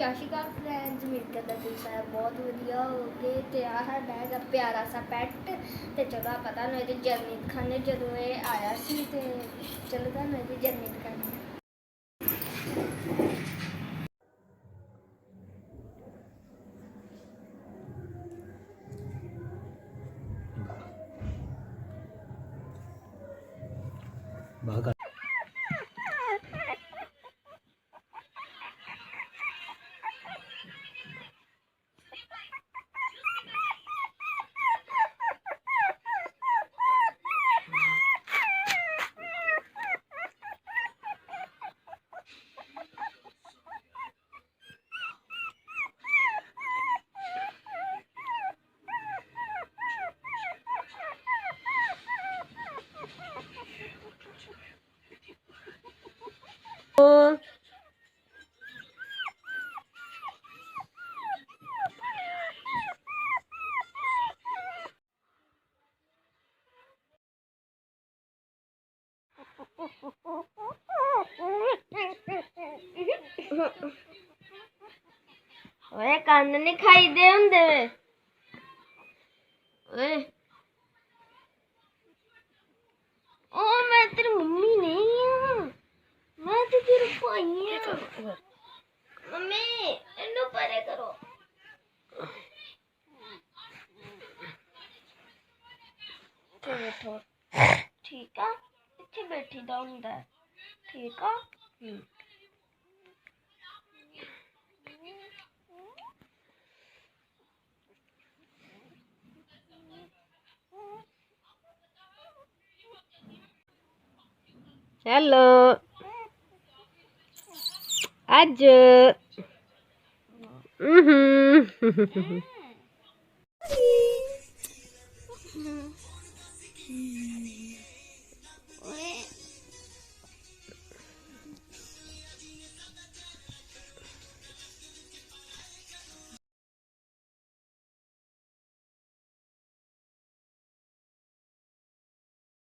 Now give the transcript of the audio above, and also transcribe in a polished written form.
ਸਤਿ ਸ਼੍ਰੀ ਅਕਾਲ ਫਰੈਂਡਸ, ਉਮੀਦ ਕਰਦਾ ਤੁਸੀਂ ਸਾਰੇ ਬਹੁਤ ਵਧੀਆ ਹੋਗੇ। ਤੇ ਆਹ ਸਾਡਾ ਹੈਗਾ ਪਿਆਰਾ ਸਾ ਪੈਟ। ਤੇ ਚਲੋ ਆਪਾਂ ਤੁਹਾਨੂੰ ਇਹਦੀ ਜਰਨੀ ਦਿਖਾਉਂਦੇ ਜਦੋਂ ਇਹ ਆਇਆ ਸੀ। ਤੇ ਚਲੋ ਤੁਹਾਨੂੰ ਇਹਦੀ ਜਰਨੀ ਦਿਖਾਉਂਦੇ ਹਾਂ। ਬਾਹਰ ਓਏ ਕੰਨ ਨਹੀਂ ਖਾਈਦੇ ਹੁੰਦੇ ਓਏ। ਉਹ ਮੈਂ ਤੇਰੀ ਮੰਮੀ ਨਹੀਂ ਆ, ਮੈਂ ਤੇ ਤੇਰੀ ਭਾਈ ਆ। ਮੰਮੀ ਇਹਨੂੰ ਪਰੇ ਕਰੋ। ਇੱਥੇ ਬੈਠੋ, ਠੀਕ ਆ? ਇੱਥੇ ਬੈਠੀ ਦਾ ਹੁੰਦਾ, ਠੀਕ ਆ? ਚਲੋ ਅੱਜ